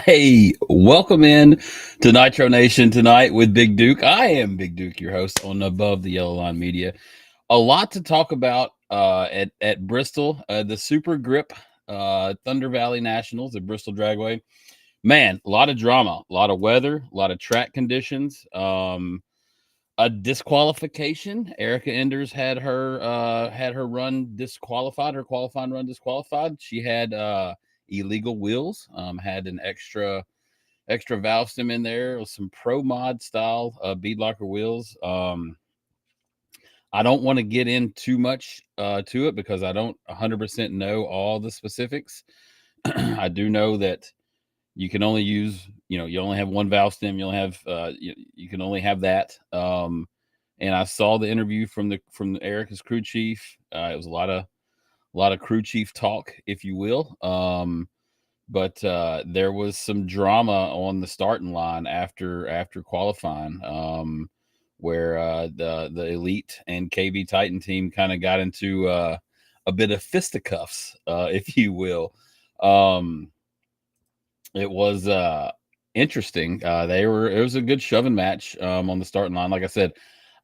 Hey, welcome in to Nitro Nation tonight with Big Duke. I am Big Duke, your host on Above the Yellow Line Media. A lot to talk about at Bristol, the Super Grip Thunder Valley Nationals at Bristol Dragway. Man, a lot of drama, a lot of weather, a lot of track conditions. A disqualification. Erica Enders had her run disqualified, her qualifying run disqualified. She had illegal wheels, had an extra valve stem in there with some pro mod style bead locker wheels. I don't want to get in too much to it because I don't 100% know all the specifics. I do know that you can only use, you only have one valve stem. You only have, you can only have that. And I saw the interview from Erica's crew chief. It was a lot of crew chief talk, if you will. But there was some drama on the starting line after qualifying, where the Elite and KB Titan team kind of got into a bit of fisticuffs, if you will. It was interesting. It was a good shoving match on the starting line. Like I said,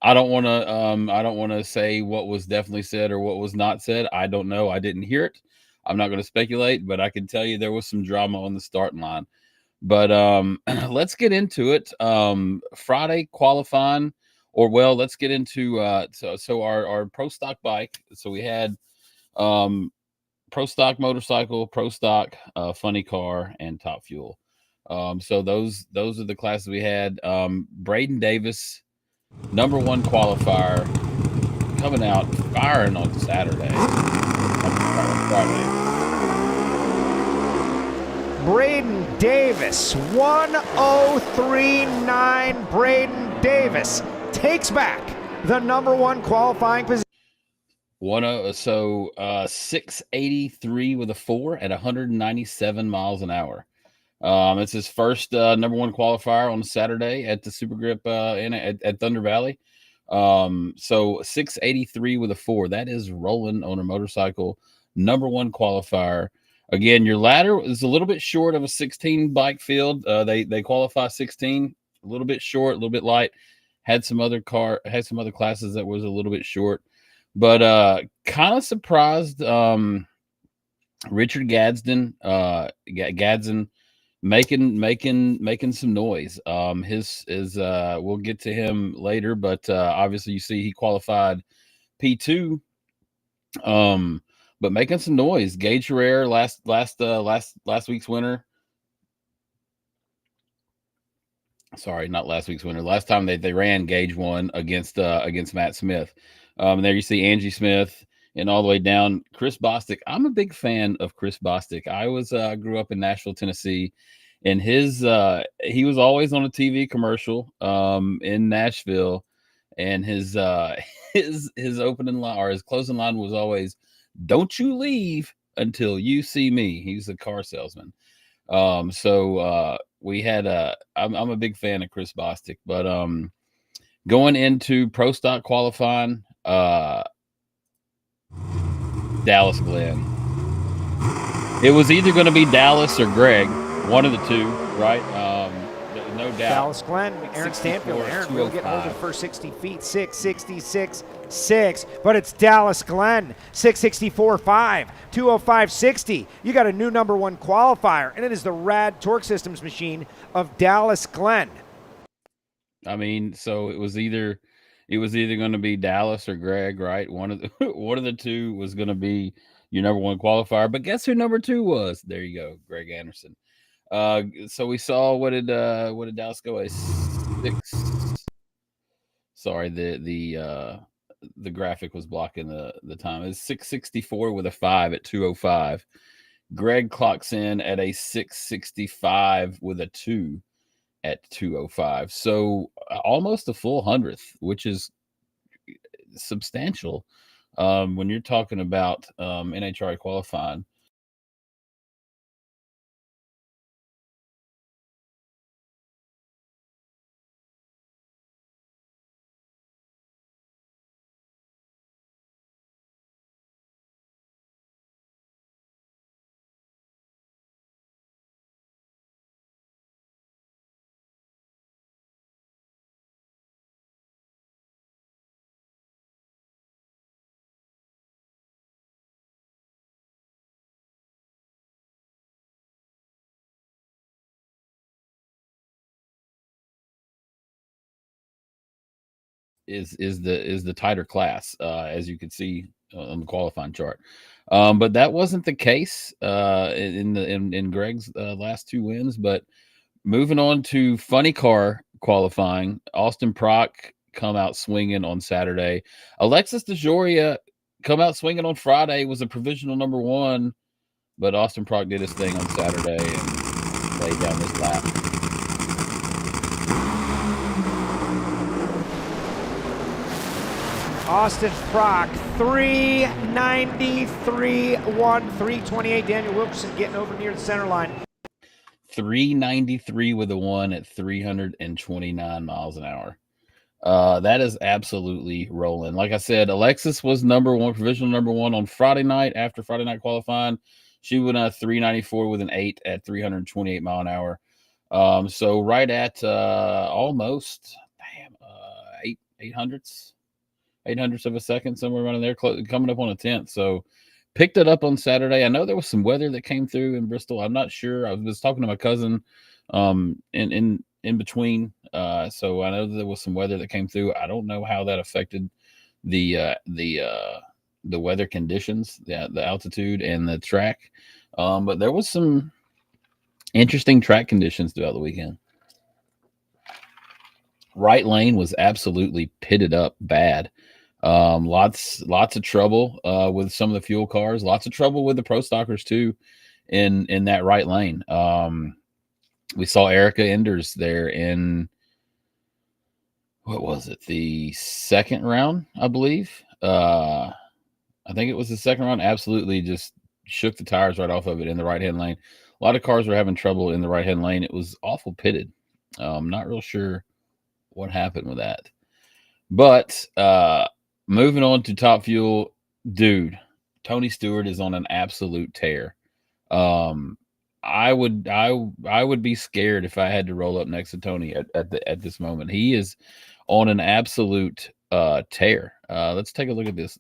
I don't want to say what was definitely said or what was not said. I don't know. I didn't hear it. I'm not going to speculate, but I can tell you there was some drama on the starting line. But let's get into it. Friday qualifying, let's get into so our pro stock bike. So we had pro stock motorcycle, pro stock, funny car, and top fuel. So those are the classes we had. Braden Davis, number one qualifier, coming out firing on Saturday. Friday. Braden Davis, 1039. Braden Davis takes back the number one qualifying position. 683 with a 4 at 197 miles an hour. It's his first number one qualifier on Saturday at the Super Grip at Thunder Valley. So 683 with a 4. That is rolling on a motorcycle. Number one qualifier. Again, your ladder is a little bit short of a 16 bike field. They qualify 16, a little bit short, a little bit light. Had some other classes that was a little bit short, but kind of surprised. Richard Gadsden, making some noise. We'll get to him later, but obviously you see he qualified P2. But making some noise. Gage Herrera, last week's winner. Sorry, not last week's winner. Last time they ran, Gage won against Matt Smith. And there you see Angie Smith and all the way down Chris Bostic. I'm a big fan of Chris Bostic. I grew up in Nashville, Tennessee, and he was always on a TV commercial in Nashville, and his opening line or his closing line was always, "Don't you leave until you see me." He's a car salesman. We had I'm a big fan of Chris Bostic, but going into pro stock qualifying, Dallas Glenn. It was either going to be Dallas or Greg, one of the two, right? No doubt. Dallas Glenn, Aaron Stanfield. Aaron will get hold of the first 60 feet, 666.6, but it's Dallas Glenn, 664.5, 205.60. You got a new number one qualifier, and it is the Rad Torque Systems machine of Dallas Glenn. I mean, so it was either going to be Dallas or Greg, right? One of the two was going to be your number one qualifier. But guess who number two was? There you go, Greg Anderson. So we saw what did Dallas go? A 6. Sorry, the graphic was blocking the time. It's 664 with a 5 at 205. Greg clocks in at a 665 with a 2 at 205. So almost a full 100th, which is substantial when you're talking about NHRA qualifying. the tighter class, as you can see on the qualifying chart. But that wasn't the case in Greg's last 2 wins. But moving on to funny car qualifying, Austin Prock come out swinging on Saturday. Alexis DeJoria come out swinging on Friday, was a provisional number 1, but Austin Prock did his thing on Saturday and laid down his lap. Austin Prock, 393, 328. Daniel Wilkerson getting over near the center line. 393 with a 1 at 329 miles an hour. That is absolutely rolling. Like I said, Alexis was number 1, provisional number 1 on Friday night after Friday night qualifying. She went out 394 with an 8 at 328 mile an hour. So right at almost 800ths of a second, somewhere around there, coming up on a 10th. So picked it up on Saturday. I know there was some weather that came through in Bristol. I'm not sure. I was talking to my cousin in between. So I know there was some weather that came through. I don't know how that affected the weather conditions, the altitude and the track. But there was some interesting track conditions throughout the weekend. Right lane was absolutely pitted up bad. Lots of trouble with some of the fuel cars. Lots of trouble with the pro stockers too in that right lane. We saw Erica Enders there in, what was it, the second round, I believe. I think it was the second round. Absolutely just shook the tires right off of it in the right-hand lane. A lot of cars were having trouble in the right-hand lane. It was awful pitted. Not real sure what happened with that. But moving on to Top Fuel, dude, Tony Stewart is on an absolute tear. I would be scared if I had to roll up next to Tony at this moment. He is on an absolute tear. Let's take a look at this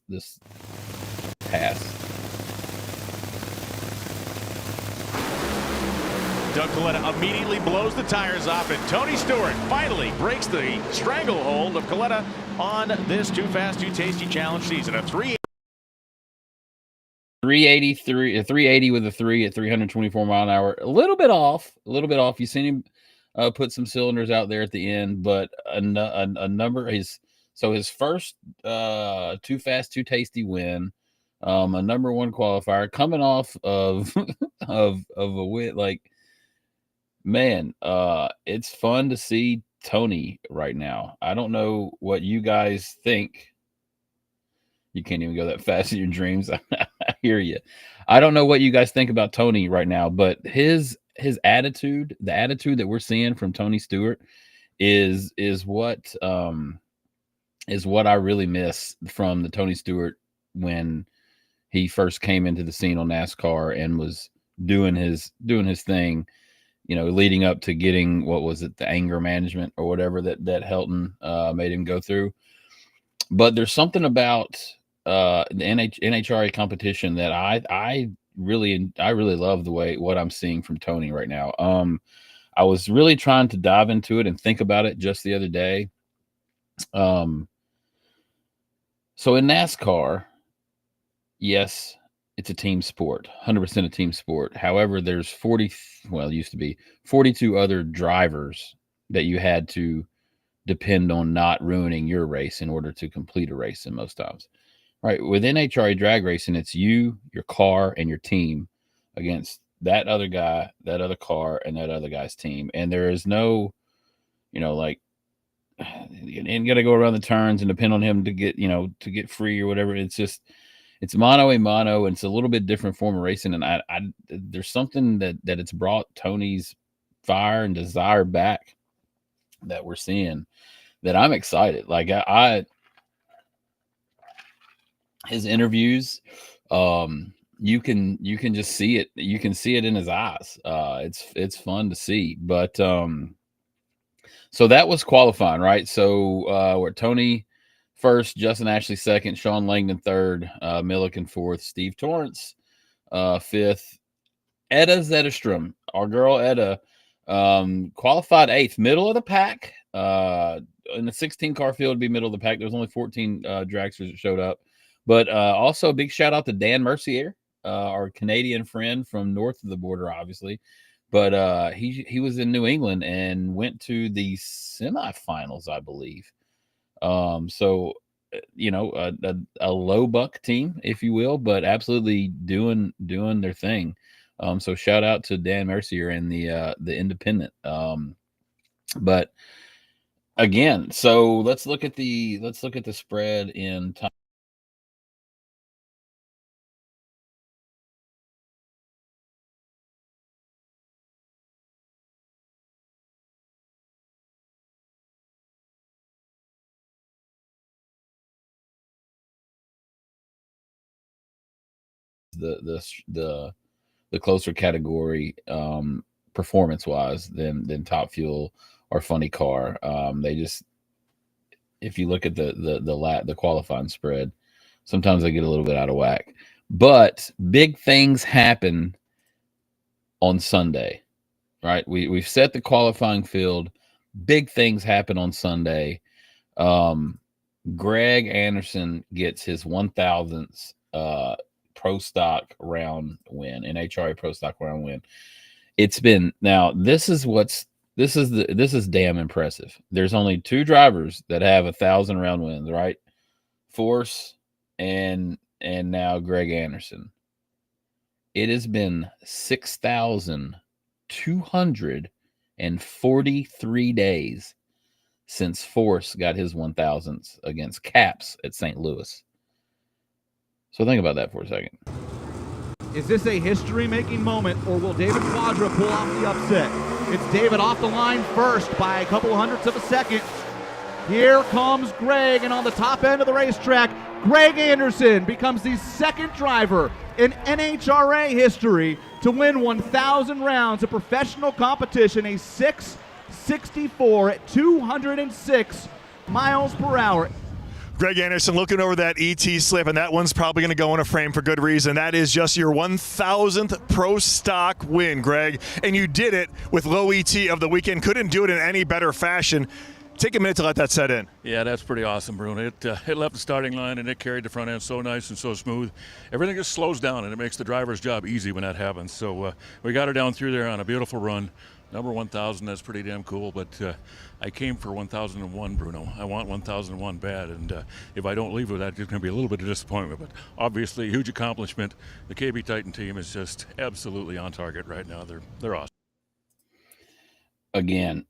pass. Doug Coletta immediately blows the tires off, and Tony Stewart finally breaks the stranglehold of Coletta on this Too Fast, Too Tasty Challenge season. A 380 with a 3 at 324 mile an hour. A little bit off. You've seen him put some cylinders out there at the end, but a number his first Too Fast, Too Tasty win, a number 1 qualifier, coming off of of a win. Like, man, it's fun to see Tony right now. I don't know what you guys think. You can't even go that fast in your dreams. I hear you. I don't know what you guys think about Tony right now, but his attitude, the attitude that we're seeing from Tony Stewart is what I really miss from the Tony Stewart when he first came into the scene on NASCAR and was doing his thing, leading up to getting, what was it, the anger management or whatever that Helton made him go through. But there's something about the NHRA competition that I really love what I'm seeing from Tony right now. I was really trying to dive into it and think about it just the other day. So in NASCAR, yes, it's a team sport, 100% a team sport. However, there's it used to be 42 other drivers that you had to depend on not ruining your race in order to complete a race in most times. Right. With NHRA drag racing, it's you, your car, and your team against that other guy, that other car, and that other guy's team. And there is no, you ain't got to go around the turns and depend on him to get free or whatever. It's just, it's mano a mano, and it's a little bit different form of racing. And I there's something that it's brought Tony's fire and desire back that we're seeing that I'm excited. Like his interviews, you can just see it. You can see it in his eyes. It's fun to see. But so that was qualifying, right? So we're Tony first, Justin Ashley second, Sean Langdon third, Milliken fourth, Steve Torrence fifth, Edda Zetterstrom, our girl Edda, qualified eighth, middle of the pack. in the 16 car field, be middle of the pack. There was only 14 dragsters that showed up, but also a big shout out to Dan Mercier, our Canadian friend from north of the border, obviously. But he was in New England and went to the semifinals, I believe. So you know, a low buck team, if you will, but absolutely doing their thing. So shout out to Dan Mercier and the independent. But again, so let's look at the spread in time. The closer category performance wise than Top Fuel or Funny Car. They just, if you look at the qualifying spread, sometimes they get a little bit out of whack. But big things happen on Sunday, right? We've set the qualifying field. Big things happen on Sunday. Greg Anderson gets his 1000th Pro Stock round win, NHRA Pro Stock round win. It's been, now this is damn impressive. There's only 2 drivers that have 1,000 round wins, right? Force and now Greg Anderson. It has been 6,243 days since Force got his 1000th against Caps at St. Louis. So think about that for a second. Is this a history-making moment, or will David Quadra pull off the upset? It's David off the line first by a couple hundredths of a second. Here comes Greg, and on the top end of the racetrack, Greg Anderson becomes the second driver in NHRA history to win 1,000 rounds of professional competition, a 6.64 at 206 miles per hour. Greg Anderson looking over that ET slip, and that one's probably going to go in a frame for good reason. That is just your 1,000th Pro Stock win, Greg, and you did it with low ET of the weekend. Couldn't do it in any better fashion. Take a minute to let that set in. Yeah, that's pretty awesome, Bruno. It left the starting line, and it carried the front end so nice and so smooth. Everything just slows down, and it makes the driver's job easy when that happens. So we got her down through there on a beautiful run. Number 1,000, that's pretty damn cool, but I came for 1,001, Bruno. I want 1,001 bad, and if I don't leave with that, it's going to be a little bit of disappointment, but obviously a huge accomplishment. The KB Titan team is just absolutely on target right now. They're awesome. Again,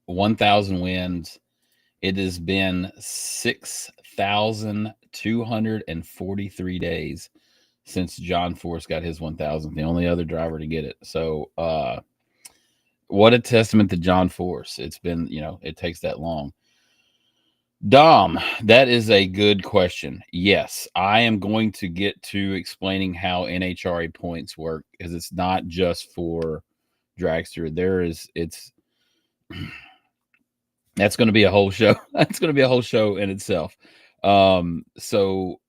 1,000 wins. It has been 6,243 days since John Force got his 1,000th, the only other driver to get it. So, what a testament to John Force. It's been, it takes that long. Dom, that is a good question. Yes, I am going to get to explaining how NHRA points work, because it's not just for dragster. That's going to be a whole show. That's going to be a whole show in itself. Let me put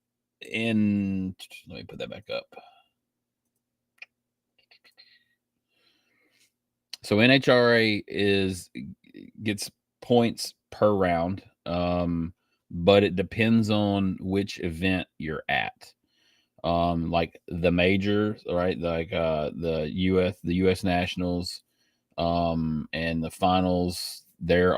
that back up. So NHRA gets points per round, but it depends on which event you're at. Like the majors, right? Like the US Nationals, and the finals. Their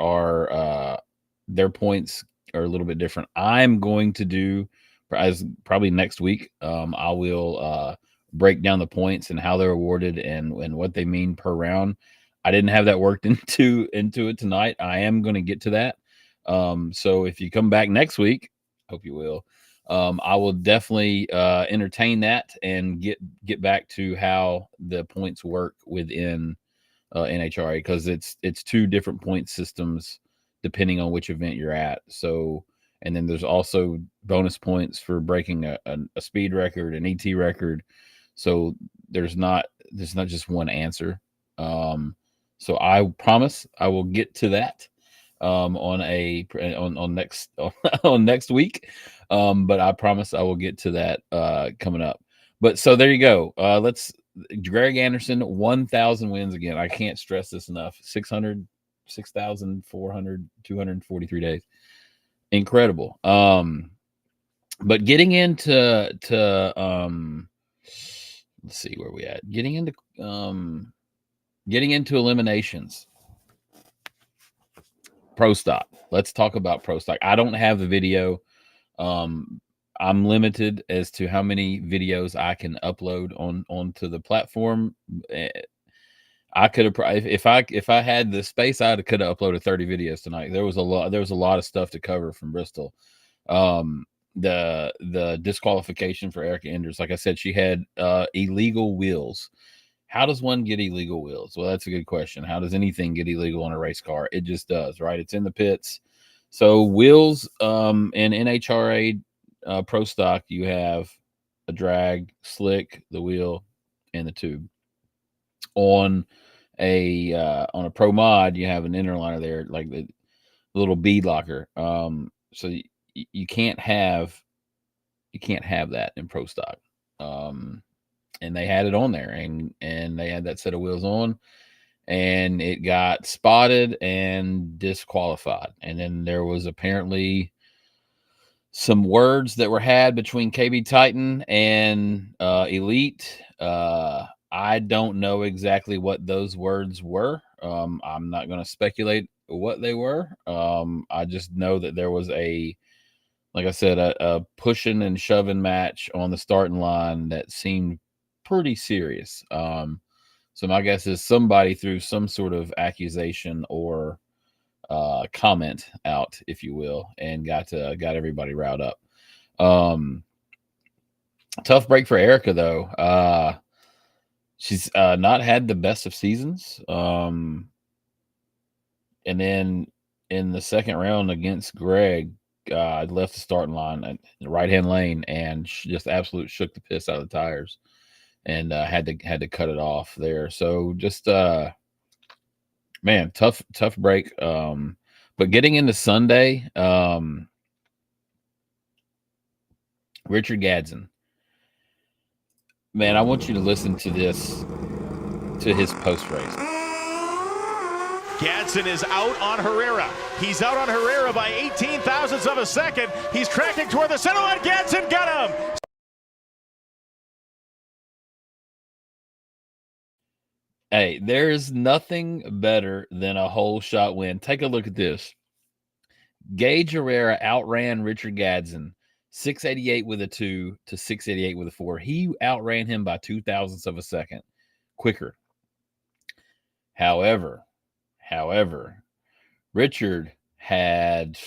points are a little bit different. I'm going to do, as probably next week, I will break down the points and how they're awarded and what they mean per round. I didn't have that worked into it tonight. I am going to get to that. So if you come back next week, hope you will, I will definitely entertain that and get back to how the points work within NHRA, because it's 2 different point systems depending on which event you're at. So, and then there's also bonus points for breaking a speed record, an ET record. So there's not just one answer. So I promise I will get to that on next week. But I promise I will get to that coming up. But so there you go. Greg Anderson, 1,000 wins again. I can't stress this enough. 600 6,243 days. Incredible. But getting into let's see where we at. Getting into eliminations. Pro stock. Let's talk about pro stock. I don't have the video. I'm limited as to how many videos I can upload onto the platform. I could have, if I had the space, I could have uploaded 30 videos tonight. There was a lot of stuff to cover from Bristol. The disqualification for Erica Enders, like I said, she had illegal wheels. How does one get illegal wheels? Well, that's a good question. How does anything get illegal on a race car? It just does, right? It's in the pits. So wheels in NHRA pro stock, you have a drag, slick, the wheel, and the tube. On a pro mod, you have an inner liner there, like the little bead locker. So you can't have that in pro stock. And they had it on there, and they had that set of wheels on, and it got spotted and disqualified. And then there was apparently some words that were had between KB Titan and Elite. I don't know exactly what those words were. I'm not going to speculate what they were. I just know that there was like I said, a pushing and shoving match on the starting line that seemed pretty serious. So my guess is somebody threw some sort of accusation or comment out, if you will, and got everybody riled up. Tough break for Erica, though. She's not had the best of seasons. And then in the second round against Greg, left the starting line at the right-hand lane and just absolutely shook the piss out of the tires, and had to cut it off there. So just man, tough break. But getting into Sunday, Richard Gadsden. Man, I want you to listen to this, to his post race. Gadsden is out on Herrera. He's out on Herrera by 18 thousandths of a second. He's tracking toward the center line. Gadsden got him. Hey, there's nothing better than a whole shot win. Take a look at this. Gage Herrera outran Richard Gadsden 688 with a 2 to 688 with a 4. He outran him by 2 thousandths of a second quicker. However, Richard had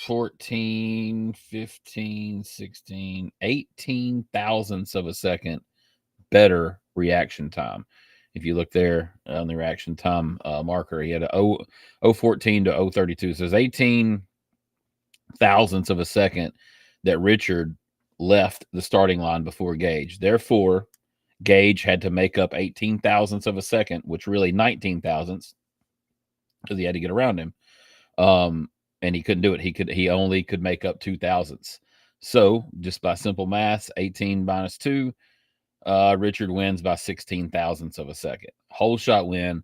14, 15, 16, 18 thousandths of a second better reaction time. If you look there on the reaction time marker, he had a 014 to 032. So there's 18 thousandths of a second that Richard left the starting line before Gage. Therefore, Gage had to make up 18 thousandths of a second, which really 19 thousandths, because he had to get around him. And he couldn't do it. He only could make up 2 thousandths. So just by simple math, 18 minus 2, Richard wins by 16 thousandths of a second. Whole shot win.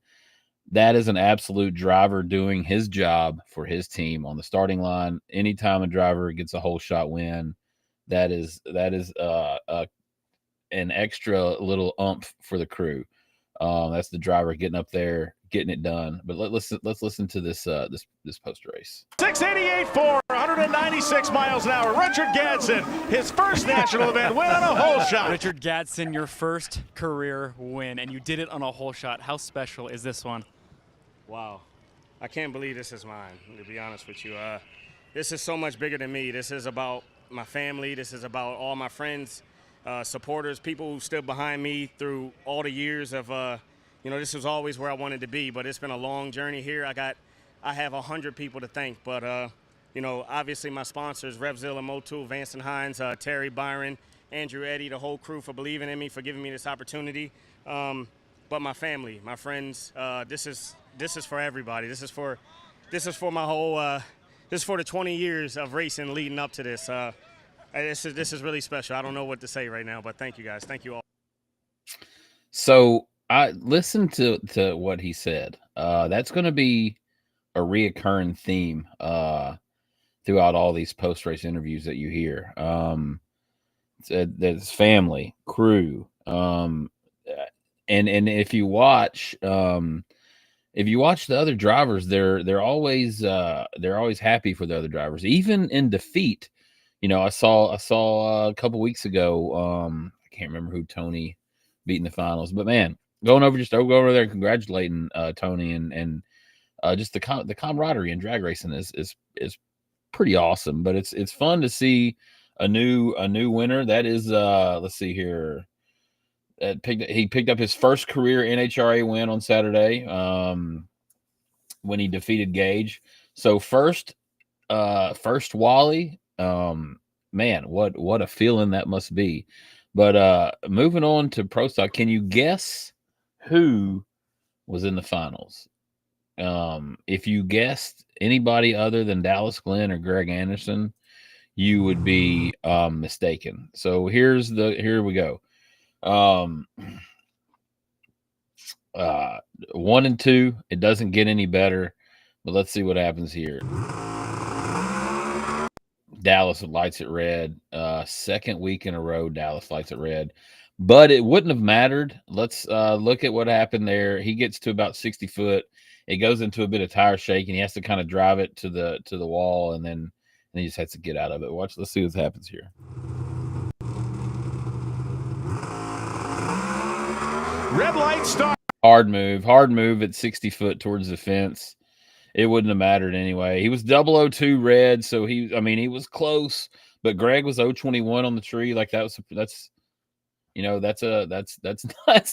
That is an absolute driver doing his job for his team on the starting line. Anytime a driver gets a whole shot win, that is an extra little oomph for the crew. That's the driver getting up there, getting it done. But let's listen to this post race. 688.4, 196 miles an hour. Richard Gadsden, his first national event win on a whole shot. Richard Gadsden, your first career win, and you did it on a whole shot. How special is this one? Wow, I can't believe this is mine, to be honest with you. This is so much bigger than me. This is about my family. This is about all my friends, supporters, people who stood behind me through all the years of, this was always where I wanted to be, but it's been a long journey here. I have 100 people to thank, but, obviously my sponsors, Revzilla, Motul, Vance and Hines, Terry, Byron, Andrew, Eddie, the whole crew for believing in me, for giving me this opportunity. But my family, my friends, this is for everybody. This is for my whole, this is for the 20 years of racing leading up to this. This is really special. I don't know what to say right now, but thank you guys. Thank you all. So I listened to what he said. That's going to be reoccurring theme throughout all these post-race interviews that you hear. There's family, crew, and if you watch the other drivers, they're always happy for the other drivers, even in defeat. I saw a couple weeks ago. I can't remember who Tony beat in the finals, but man, go over there and congratulating Tony and just the camaraderie in drag racing is pretty awesome. But it's fun to see a new winner. That is let's see here. He picked up his first career NHRA win on Saturday when he defeated Gage. So first Wally. Man, what a feeling that must be. But moving on to Pro Stock, can you guess who was in the finals? If you guessed anybody other than Dallas Glenn or Greg Anderson, you would be mistaken. So here we go. 1 and 2. It doesn't get any better, but let's see what happens here. Dallas lights it red. Second week in a row, Dallas lights it red. But it wouldn't have mattered. Let's look at what happened there. He gets to about 60 foot. It goes into a bit of tire shake, and he has to kind of drive it to the wall, and then he just has to get out of it. Let's see what happens here. Red light start. Hard move at 60 foot towards the fence. It wouldn't have mattered anyway. He was 002 red, so he was close, but Greg was 021 on the tree. Like that's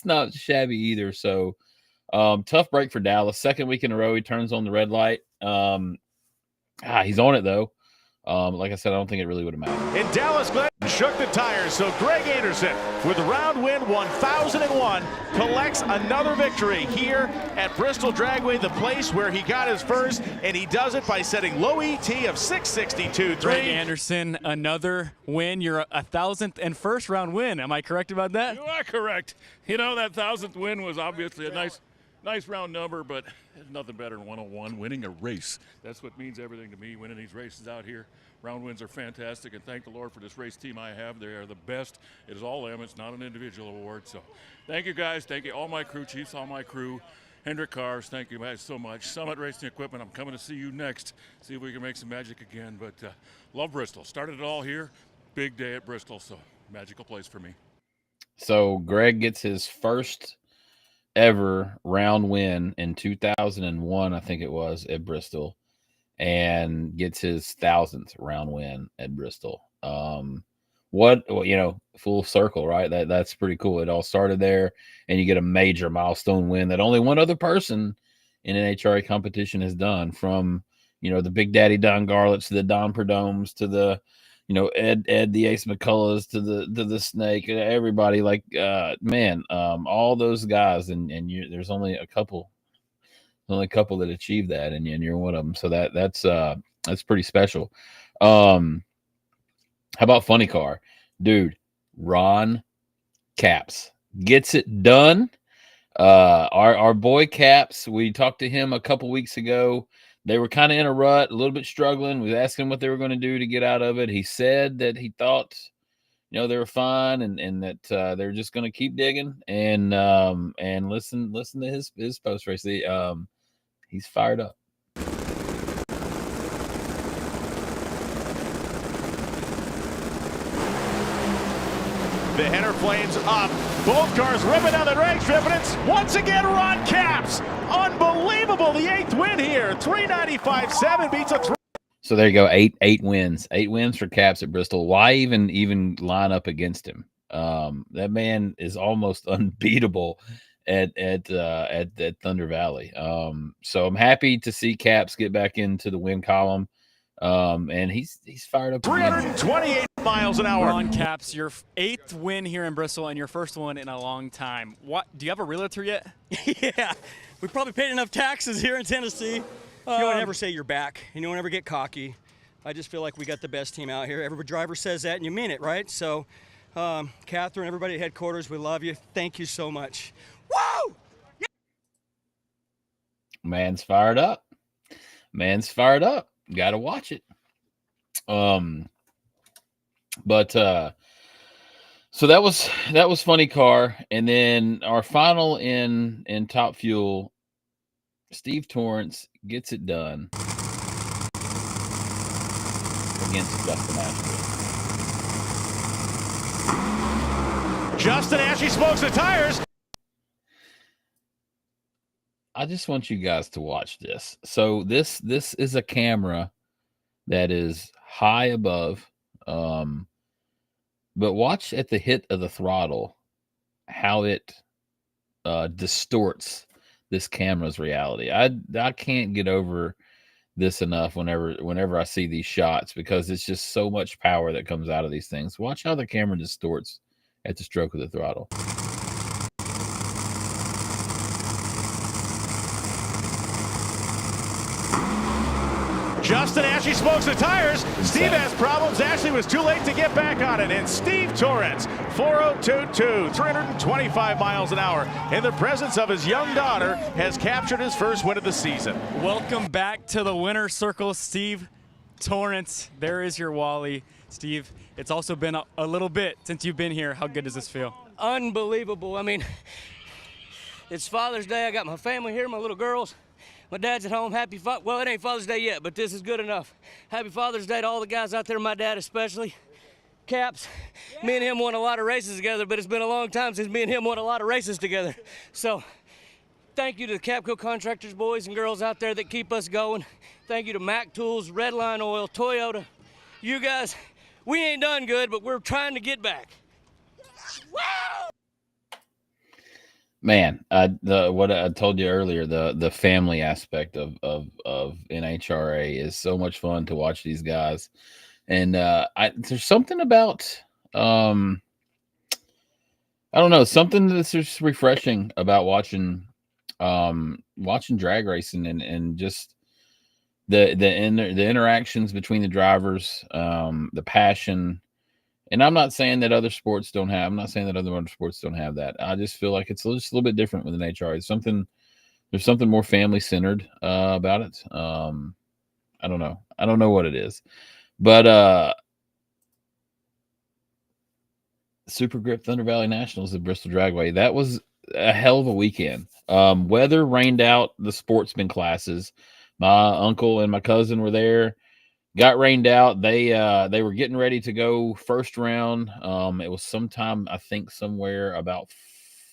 not shabby either. So tough break for Dallas. Second week in a row, he turns on the red light. He's on it though. Like I said, I don't think it really would have mattered. And Dallas Glenn shook the tires, so Greg Anderson, with the round win 1001, collects another victory here at Bristol Dragway, the place where he got his first, and he does it by setting low ET of 662.3. Greg Anderson, another win. Your 1,000th and first round win. Am I correct about that? You are correct. That 1,000th win was obviously a nice round number, but there's nothing better than 101, winning a race. That's what means everything to me, winning these races out here. Round wins are fantastic, and thank the Lord for this race team I have. They are the best. It is all them. It's not an individual award. So thank you, guys. Thank you, all my crew chiefs, all my crew. Hendrick Cars, thank you guys so much. Summit Racing Equipment, I'm coming to see you next. See if we can make some magic again. But love Bristol. Started it all here. Big day at Bristol, so magical place for me. So Greg gets his first ever round win in 2001, I think it was, at Bristol, and gets his 1,000th round win at Bristol. Full circle, right? That's pretty cool. It all started there, and you get a major milestone win that only one other person in an NHRA competition has done, from the Big Daddy Don Garlits to the Don Perdomes to the Ed the Ace McCulloughs to the Snake, everybody, all those guys, and there's only a couple that achieved that, and you're one of them. So that's pretty special. How about funny car, dude? Ron Capps gets it done. Our boy Capps, we talked to him a couple weeks ago. They were kind of in a rut, a little bit struggling. We asked him what they were going to do to get out of it. He said that he thought, they were fine, and that they're just going to keep digging and listen to his post race. He's fired up. The header flames up. Both cars ripping down the drag strip, and it's once again Ron Capps. Unbelievable, the 8th win here. 395.7 beats a 3. So there you go, eight wins. 8 wins for Capps at Bristol. Why even line up against him? That man is almost unbeatable at Thunder Valley. So I'm happy to see Capps get back into the win column. And he's fired up. 328 miles an hour. Ron Capps, your 8th win here in Bristol and your first one in a long time. What, do you have a realtor yet? Yeah, we probably paid enough taxes here in Tennessee. You don't ever say you're back. You don't ever get cocky. I just feel like we got the best team out here. Every driver says that, and you mean it, right? So, Catherine, everybody at headquarters, we love you. Thank you so much. Woo! Man's fired up. man's fired up. Got to watch it. But so that was funny car, and then our final in Top Fuel, Steve Torrence gets it done against Justin Ashby. Justin Ashby smokes the tires. I just want you guys to watch this. So this is a camera that is high above, but watch at the hit of the throttle how it distorts this camera's reality. I can't get over this enough whenever I see these shots, because it's just so much power that comes out of these things. Watch how the camera distorts at the stroke of the throttle. Justin Ashby smokes the tires. Steve has problems. Ashley was too late to get back on it. And Steve Torrence, 4022, 325 miles an hour, in the presence of his young daughter, has captured his first win of the season. Welcome back to the winner's circle, Steve Torrence. There is your Wally. Steve, it's also been a little bit since you've been here. How good does this feel? Unbelievable. I mean, it's Father's Day. I got my family here, my little girls. My dad's at home. Well, it ain't Father's Day yet, but this is good enough. Happy Father's Day to all the guys out there, my dad especially. Caps, me and him won a lot of races together, but it's been a long time since me and him won a lot of races together. So thank you to the Capco contractors, boys and girls out there that keep us going. Thank you to Mac Tools, Redline Oil, Toyota. You guys, we ain't done good, but we're trying to get back. Woo! Man, what I told you earlier, the family aspect of NHRA is so much fun to watch these guys, and there's something about I don't know, something that's just refreshing about watching drag racing and just the interactions between the drivers, the passion. And I'm not saying that other sports don't have. I'm not saying that other motorsports don't have that. I just feel like it's just a little bit different with an HR. There's something more family centered about it. I don't know. I don't know what it is, but Super Grip Thunder Valley Nationals at Bristol Dragway. That was a hell of a weekend. Weather rained out the sportsman classes. My uncle and my cousin were there. Got rained out. They were getting ready to go first round. It was sometime, I think, somewhere about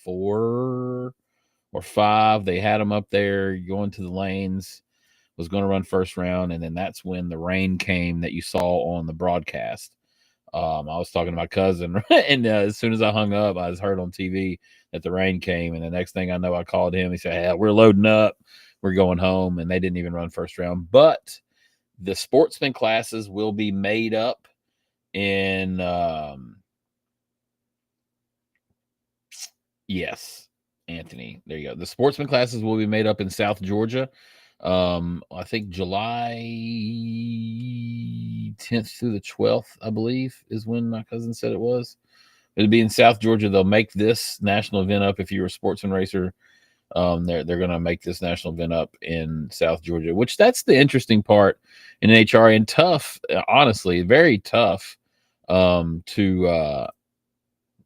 4 or 5. They had them up there going to the lanes. Was going to run first round, and then that's when the rain came that you saw on the broadcast. I was talking to my cousin, and as soon as I hung up, I was heard on TV that the rain came, and the next thing I know, I called him. He said, "Hey, we're loading up. We're going home," and they didn't even run first round, but the sportsman classes will be made up in, yes, Anthony, there you go. The sportsman classes will be made up in South Georgia. I think July 10th through the 12th, I believe, is when my cousin said it was. It'll be in South Georgia. They'll make this national event up. If you're a sportsman racer, they're going to make this national event up in South Georgia, which that's the interesting part in NHRA, and tough, honestly, very tough to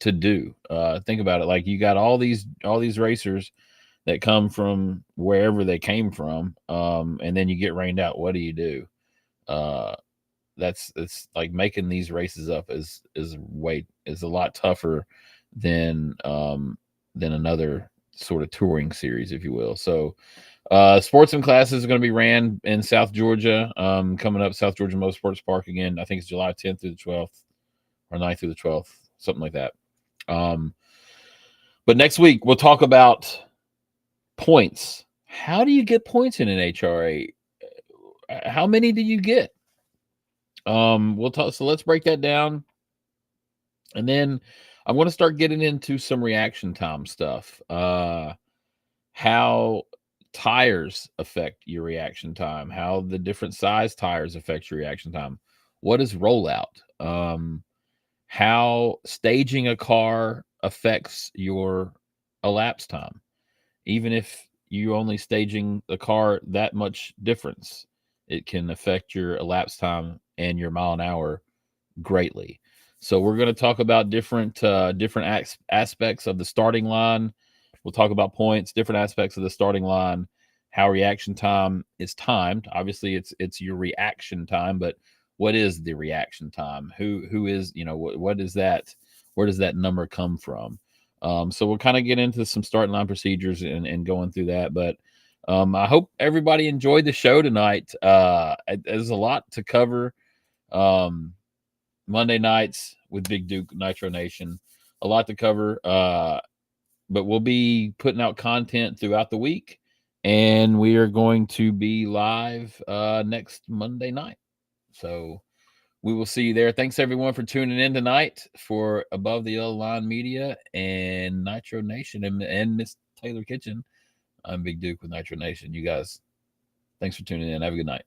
do. Think about it. Like, you got all these racers that come from wherever they came from, and then you get rained out. What do you do? It's like making these races up is a lot tougher than another sort of touring series, if you will. So sportsman classes are going to be ran in South Georgia, coming up, South Georgia Motorsports Park again. I think it's July 10th through the 12th, or 9th through the 12th, something like that. But next week we'll talk about points. How do you get points in an HRA? How many do you get? We'll talk. So let's break that down, and then I'm going to start getting into some reaction time stuff. How tires affect your reaction time, how the different size tires affect your reaction time. What is rollout? How staging a car affects your elapsed time, even if you only staging the car that much difference. it can affect your elapsed time and your mile an hour greatly. So we're going to talk about different aspects of the starting line. We'll talk about points, different aspects of the starting line, how reaction time is timed. Obviously, it's your reaction time, but what is the reaction time? Who is, what is that? Where does that number come from? So we'll kind of get into some starting line procedures and going through that. But I hope everybody enjoyed the show tonight. There's a lot to cover. Monday nights with Big Duke Nitro Nation, a lot to cover. But we'll be putting out content throughout the week, and we are going to be live next Monday night. So we will see you there. Thanks everyone for tuning in tonight for Above the Yellow Line Media and Nitro Nation and Miss Taylor Kitchen. I'm Big Duke with Nitro Nation. You guys, thanks for tuning in. Have a good night.